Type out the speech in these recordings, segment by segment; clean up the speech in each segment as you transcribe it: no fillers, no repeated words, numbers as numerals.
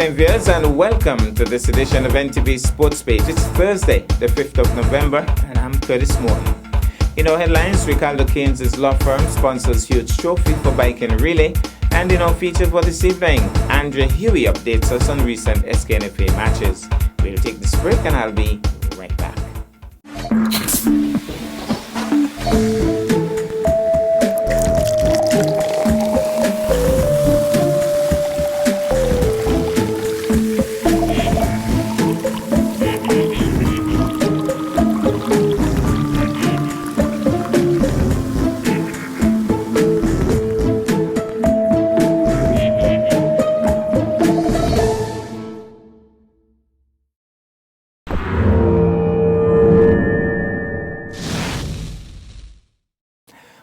evening, viewers, and welcome to this edition of NTV Sports Page. It's Thursday, the 5th of November, and I'm Curtis Morton. In our headlines, Ricardo Keynes' law firm sponsors huge trophy for biking relay, and in our feature for this evening, Andrea Huey updates us on recent SKNFA matches. We'll take this break, and I'll be right back.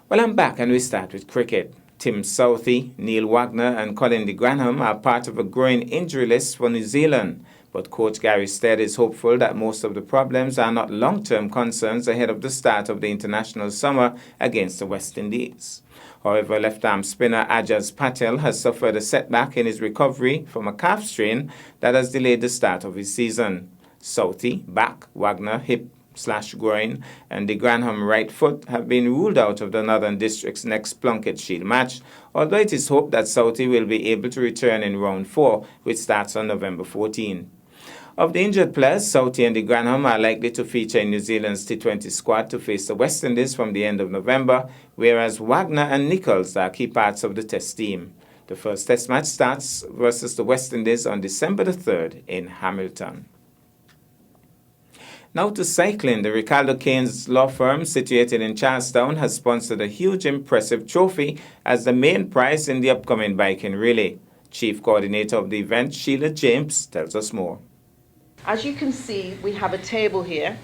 Well, I'm back, and we start with cricket. Tim Southee, Neil Wagner and Colin de Granham are part of a growing injury list for New Zealand. But coach Gary Stead is hopeful that most of the problems are not long-term concerns ahead of the start of the international summer against the West Indies. However, left-arm spinner Ajaz Patel has suffered a setback in his recovery from a calf strain that has delayed the start of his season. Southee, back, Wagner, hip/groin, and de Granham right foot have been ruled out of the Northern District's next Plunket Shield match, although it is hoped that Southee will be able to return in round 4, which starts on November 14. Of the injured players, Southee and de Granham are likely to feature in New Zealand's T20 squad to face the West Indies from the end of November, whereas Wagner and Nichols are key parts of the Test team. The first Test match starts versus the West Indies on December the 3rd in Hamilton. Now to cycling. The Ricardo Keynes law firm, situated in Charlestown, has sponsored a huge impressive trophy as the main prize in the upcoming biking relay. Chief coordinator of the event, Sheila James, tells us more. As you can see, we have a table here,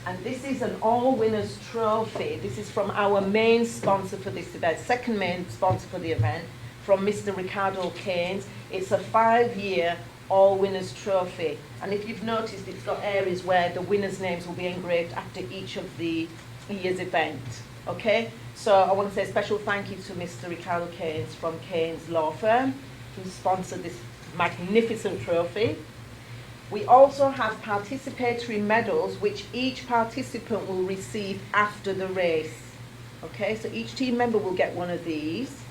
and this is an all-winners trophy. This is from our main sponsor for this event, second main sponsor for the event, from Mr. Ricardo Keynes. It's a 5-year all-winners trophy, and if you've noticed, it's got areas where the winners' names will be engraved after each of the year's event. Okay, so I want to say a special thank you to Mr. Ricardo Keynes from Keynes Law Firm, who sponsored this magnificent trophy. We also have participatory medals which each participant will receive after the race. Okay, so each team member will get one of these.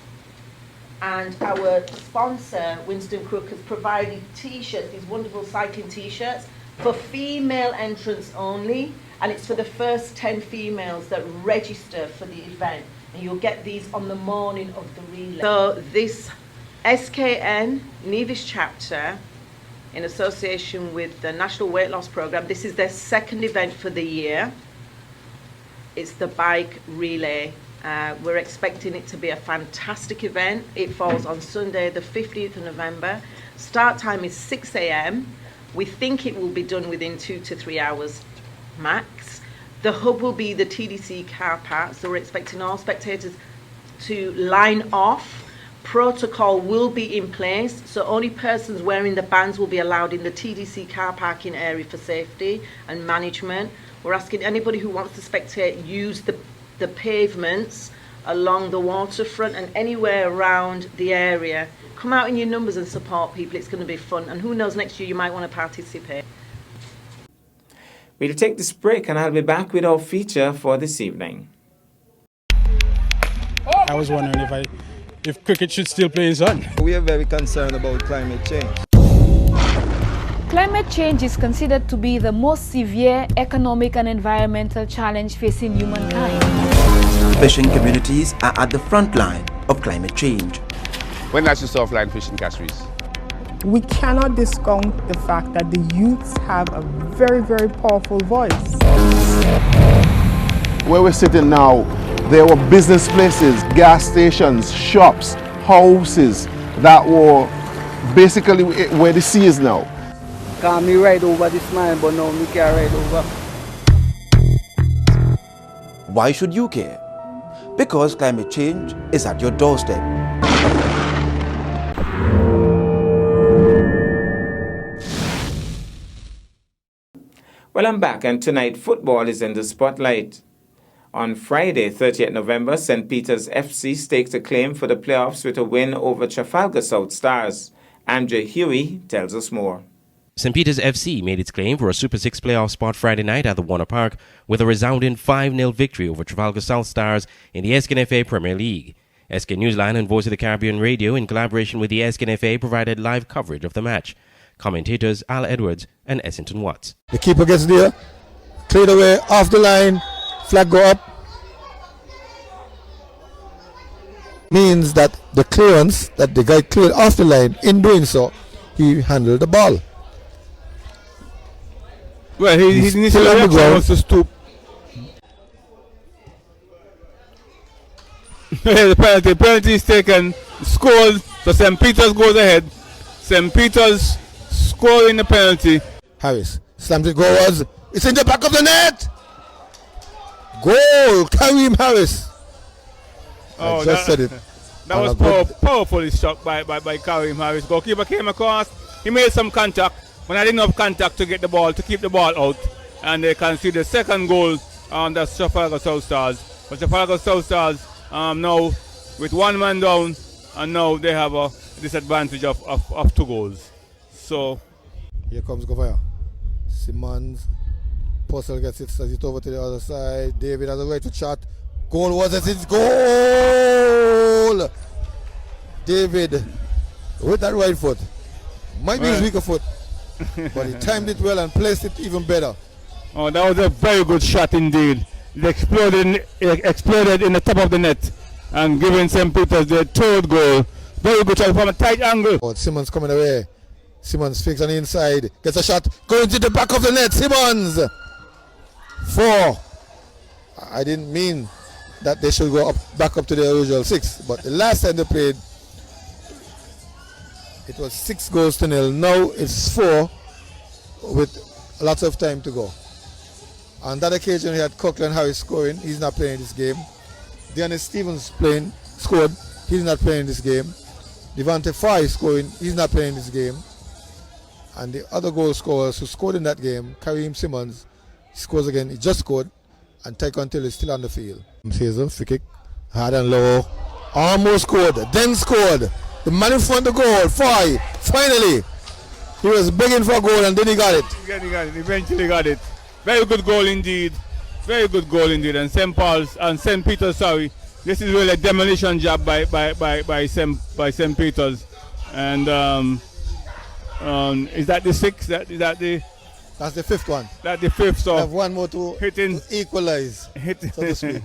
And our sponsor, Winston Crook, has provided t-shirts, these wonderful cycling t-shirts, for female entrants only. And it's for the first 10 females that register for the event. And you'll get these on the morning of the relay. So this SKN Nevis chapter, in association with the National Weight Loss Programme, this is their second event for the year. It's the bike relay. We're expecting it to be a fantastic event. It falls on Sunday, the 15th of November. Start time is 6 a.m. We think it will be done within 2 to 3 hours max. The hub will be the TDC car park, so we're expecting all spectators to line off. Protocol will be in place, so only persons wearing the bands will be allowed in the TDC car parking area for safety and management. We're asking anybody who wants to spectate use the pavements along the waterfront and anywhere around the area. Come out in your numbers and support people. It's going to be fun, and who knows, next year you might want to participate. We'll take this break, and I'll be back with our feature for this evening. I was wondering if cricket should still play in sun. We are very concerned about climate change. Climate change is considered to be the most severe economic and environmental challenge facing humankind. Fishing communities are at the front line of climate change. When last you saw flying fish in catcheries? We cannot discount the fact that the youths have a very, very powerful voice. Where we're sitting now, there were business places, gas stations, shops, houses that were basically where the sea is now. Can me ride over this man, but now me can't ride over. Why should you care? Because climate change is at your doorstep. Well, I'm back, and tonight football is in the spotlight. On Friday, 30th November, St. Peter's FC staked a claim for the playoffs with a win over Trafalgar South Stars. Andrew Huey tells us more. St. Peter's FC made its claim for a Super 6 playoff spot Friday night at the Warner Park with a resounding 5-0 victory over Trafalgar South Stars in the SKNFA Premier League. SK Newsline and Voice of the Caribbean Radio, in collaboration with the SKNFA, provided live coverage of the match. Commentators Al Edwards and Essington Watts. The keeper gets there, cleared away, off the line, flag go up. Means that the clearance that the guy cleared off the line, in doing so, he handled the ball. Well, his initial reaction was to stoop. The penalty is taken, scored, so St. Peter's goes ahead. St. Peter's scoring the penalty. Harris slams it goals. It's in the back of the net. Goal, Kareem Harris. Oh, I just said it. That was powerfully shot by Kareem Harris. Goalkeeper came across. He made some contact, but I didn't have contact to get the ball, to keep the ball out. And they can see the second goal on the Trafalgar South Stars. But Trafalgar South Stars now with one man down, and now they have a disadvantage of 2 goals. So here comes Govaya. Simmons. Purcell gets it over to the other side. David has a right to shot. Goal was it? It's goal! David with that right foot. Might be his weaker foot, but he timed it well and placed it even better. Oh, that was a very good shot indeed. It exploded in the top of the net and giving St. Peter's their 3rd goal. Very good shot from a tight angle. Oh, Simmons coming away. Simmons fakes on the inside, gets a shot, going to the back of the net. Simmons! 4. I didn't mean that they should go back up to the original 6, but the last time they played, it was 6 goals to 0. Now it's 4 with lots of time to go. On that occasion, he had Coughlin Harris scoring. He's not playing this game. Deanna Stevens scored. He's not playing this game. Devante Fry scoring. He's not playing this game. And the other goal scorers who scored in that game, Kareem Simmons, he scores again. He just scored. And Tyquan Till is still on the field. Hazel, free kick, hard and low. Almost scored. Then scored. The man in front of the goal, Fry. Finally, he was begging for a goal and then he got it. He got it. Eventually got it. Very good goal indeed. Very good goal indeed. And St. Peter's, sorry. This is really a demolition job by St. Peter's. And is that the 6th? That's the 5th one. That's the 5th. So I have one more to equalize. So to speak.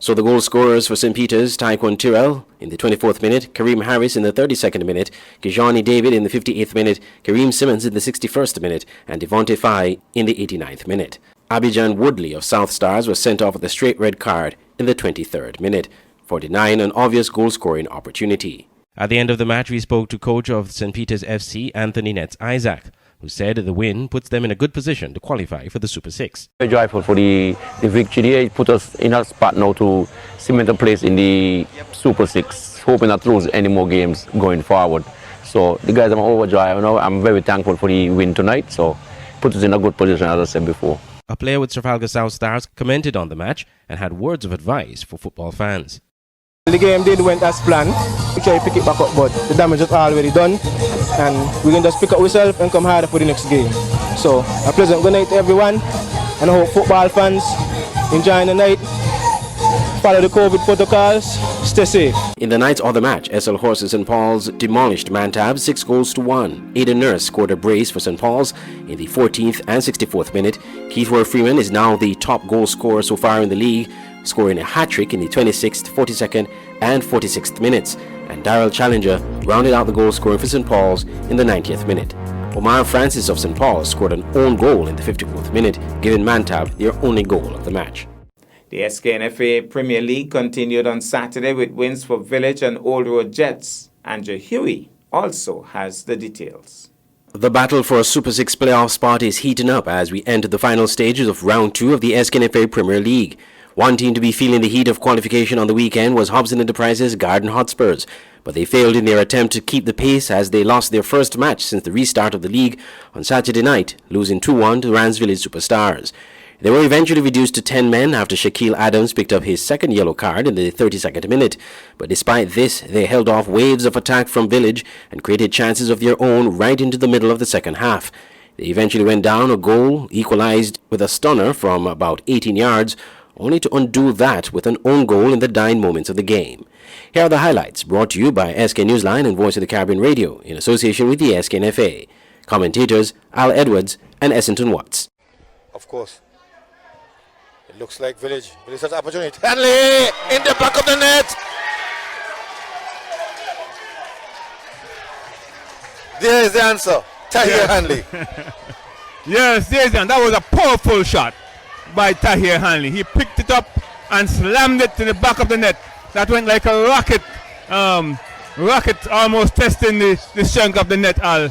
So the goal scorers for St. Peter's, Tyquan Tyrrell in the 24th minute, Kareem Harris in the 32nd minute, Kijani David in the 58th minute, Kareem Simmons in the 61st minute, and Devante Fye in the 89th minute. Abidjan Woodley of South Stars was sent off with a straight red card in the 23rd minute for denying an obvious goal-scoring opportunity. At the end of the match, we spoke to coach of St. Peter's FC, Anthony Nets Isaac, who said the win puts them in a good position to qualify for the Super 6. Very joyful for the victory. It put us in a spot now to cement a place in the Super 6, hoping not to lose any more games going forward. So the guys are overjoyed. I'm very thankful for the win tonight, so put us in a good position, as I said before. A player with Trafalgar South Stars commented on the match and had words of advice for football fans. The game went as planned. We try to pick it back up, but the damage is already done. And we can just pick up ourselves and come harder for the next game. So, a pleasant good night to everyone. And I hope football fans enjoying the night. Follow the COVID protocols. Stay safe. In the night's other match, SL Horses St. Paul's demolished Mantab 6-1. Aidan Nurse scored a brace for St. Paul's in the 14th and 64th minute. Keith Ward Freeman is now the top goal scorer so far in the league, scoring a hat-trick in the 26th, 42nd and 46th minutes. And Daryl Challenger rounded out the goal scoring for St. Paul's in the 90th minute. Omar Francis of St. Paul's scored an own goal in the 54th minute, giving Mantab their only goal of the match. The SKNFA Premier League continued on Saturday with wins for Village and Old Road Jets. Andrew Huey also has the details. The battle for a Super 6 playoff spot is heating up as we enter the final stages of Round 2 of the SKNFA Premier League. One team to be feeling the heat of qualification on the weekend was Hobson Enterprises Garden Hotspurs, but they failed in their attempt to keep the pace as they lost their first match since the restart of the league on Saturday night, losing 2-1 to Rans Village Superstars. They were eventually reduced to 10 men after Shaquille Adams picked up his second yellow card in the 32nd minute. But despite this, they held off waves of attack from Village and created chances of their own right into the middle of the second half. They eventually went down a goal, equalized with a stunner from about 18 yards, only to undo that with an own goal in the dying moments of the game. Here are the highlights, brought to you by SK Newsline and Voice of the Caribbean Radio in association with the SKNFA. Commentators Al Edwards and Essington Watts. Of course. It looks like Village. Village has opportunity. Hanley in the back of the net. There is the answer. Tahir Hanley. Yes, there's and that was a powerful shot by Tahir Hanley. He picked it up and slammed it to the back of the net. That went like a rocket. Rocket almost testing the strength of the net, Al.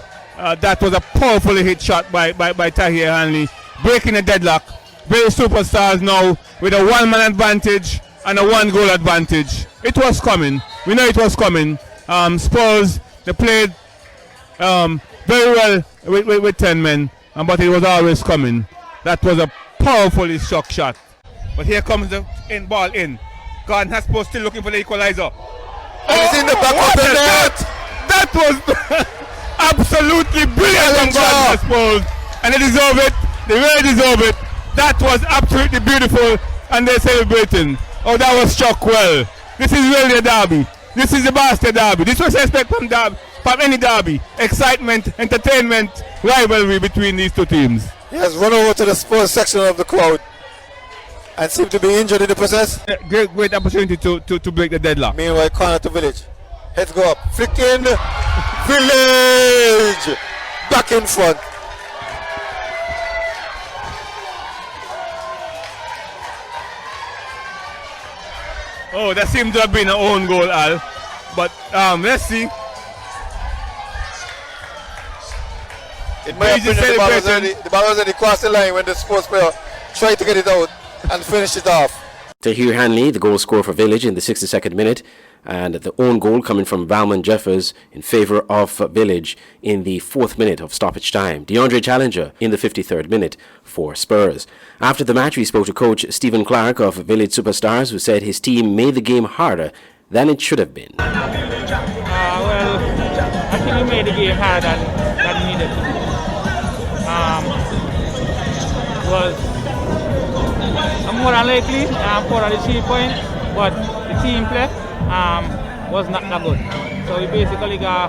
That was a powerfully hit shot by Tahir Hanley, breaking the deadlock. Very superstars now with a one-man advantage and a one-goal advantage. It was coming. We know it was coming. Spurs, they played very well with 10 men, but it was always coming. That was a powerfully struck shot. But here comes the ball in. Gordon Haspel still looking for the equalizer. And it's in the back of the net. That was absolutely brilliant from Gordon Haspel. And they deserve it. They really deserve it. That was absolutely beautiful. And they're celebrating. Oh, that was struck well. This is really a derby. This is the Bastard derby. This was expect from any derby. Excitement, entertainment, rivalry between these two teams. He has run over to the Spurs section of the crowd and seemed to be injured in the process. Great opportunity to break the deadlock. Meanwhile, corner to Village. Heads go up. Flick in. Village! Back in front. Oh, that seemed to have been an own goal, Al. But let's see. In my opinion, the ball was already crossed the line when the sports player tried to get it out and finish it off. Tahir Hanley, the goal scorer for Village in the 62nd minute, and the own goal coming from Valmon Jeffers in favour of Village in the 4th minute of stoppage time. DeAndre Challenger in the 53rd minute for Spurs. After the match, we spoke to coach Stephen Clark of Village Superstars, who said his team made the game harder than it should have been. Well, I think we made the game harder than it needed to be. I'm more than likely for the 3 points, but the team play was not that good. So we basically go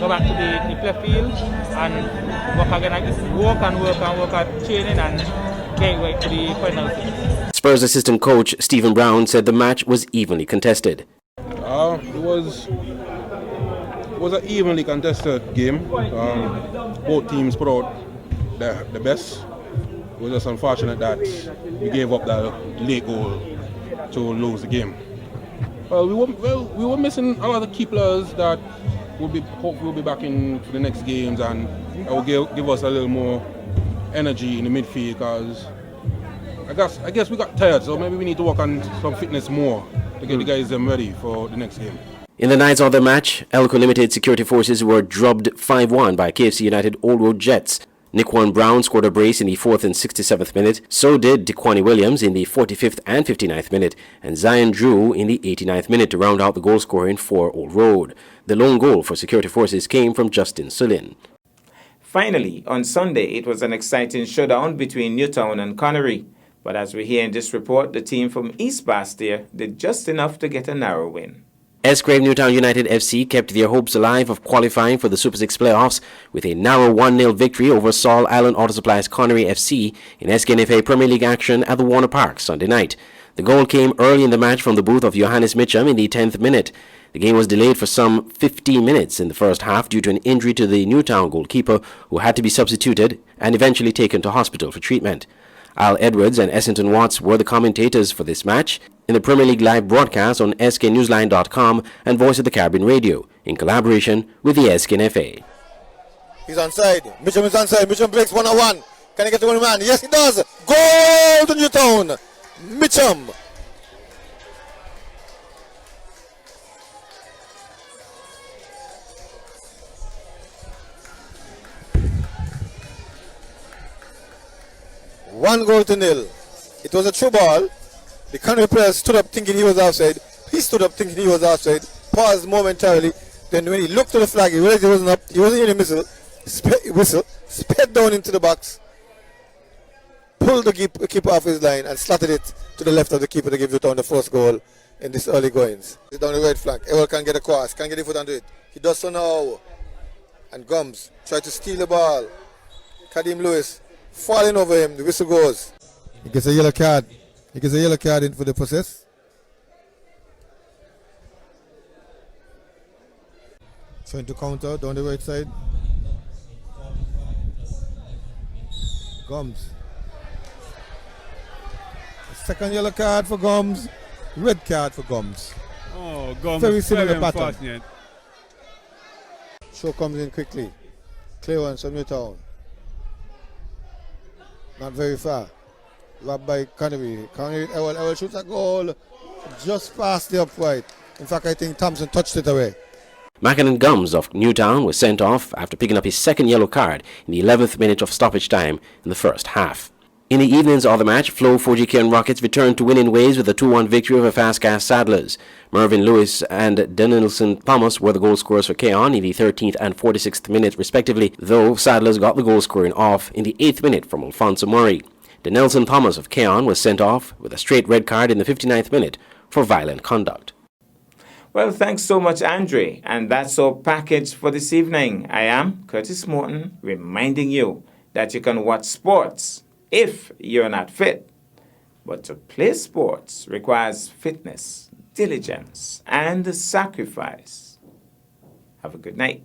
back to the play field and work at training and get right to the final. Spurs assistant coach Stephen Brown said the match was evenly contested. It was an evenly contested game. Both teams put out the best. It was just unfortunate that we gave up that late goal to lose the game. We were missing a lot of key players that will be back in for the next games, and it will give us a little more energy in the midfield, because I guess we got tired, so maybe we need to work on some fitness more to get the guys ready for the next game. In the night's other match, Elko Limited Security Forces were drubbed 5-1 by KFC United Old Road Jets. Nickwan Brown scored a brace in the 4th and 67th minute. So did Dequani Williams in the 45th and 59th minute, and Zion Drew in the 89th minute to round out the goal scoring for Old Road. The lone goal for Security Forces came from Justin Sulin. Finally, on Sunday, it was an exciting showdown between Newtown and Connery. But as we hear in this report, the team from East Bastia did just enough to get a narrow win. Escrave Newtown United FC kept their hopes alive of qualifying for the Super 6 playoffs with a narrow 1-0 victory over Saul Island Auto Supply's Connery FC in SKNFA Premier League action at the Warner Park Sunday night. The goal came early in the match from the booth of Johannes Mitchum in the 10th minute. The game was delayed for some 15 minutes in the first half due to an injury to the Newtown goalkeeper, who had to be substituted and eventually taken to hospital for treatment. Al Edwards and Essington Watts were the commentators for this match in the Premier League live broadcast on sknewsline.com and Voice of the Caribbean Radio in collaboration with the SKNFA. He's onside. Mitchum is onside. Mitchum breaks 1-on-1. Can he get the one man? Yes, he does. Goal to Newtown. Mitchum. One goal to nil. It was a true ball. The Canterbury player stood up thinking he was outside. He stood up thinking he was outside. Paused momentarily. Then when he looked to the flag, he realized he wasn't up. He wasn't in the whistle. Sped down into the box. Pulled the keeper off his line and slotted it to the left of the keeper to give Newtown the first goal in this early goings. It's down the right flank. Ewell can get across, can get the foot onto it. He does so now. And Gums try to steal the ball. Kadeem Lewis falling over him. The whistle goes. He gets a yellow card. He gets a yellow card in for the possess. Trying to counter down the right side. Gums. Second yellow card for Gums. Red card for Gums. Oh, Gums. Very similar very pattern. unfortunate. Show comes in quickly. Clearance from Newtown. Not very far. Robbed by Canterbury. Ewell shoots a goal just past the upright. In fact, I think Thompson touched it away. Mackinnon Gums of Newtown was sent off after picking up his second yellow card in the 11th minute of stoppage time in the first half. In the evening's other match, Flow 4GK Rockets returned to winning ways with a 2-1 victory over Fast Gas Saddlers. Mervyn Lewis and Denilson Thomas were the goal scorers for Keon in the 13th and 46th minute respectively, though Saddlers got the goal scoring off in the 8th minute from Alfonso Murray. Denilson Thomas of Keon was sent off with a straight red card in the 59th minute for violent conduct. Well, thanks so much, Andre. And that's our package for this evening. I am Curtis Morton, reminding you that you can watch sports if you're not fit. But to play sports requires fitness, diligence, and sacrifice. Have a good night.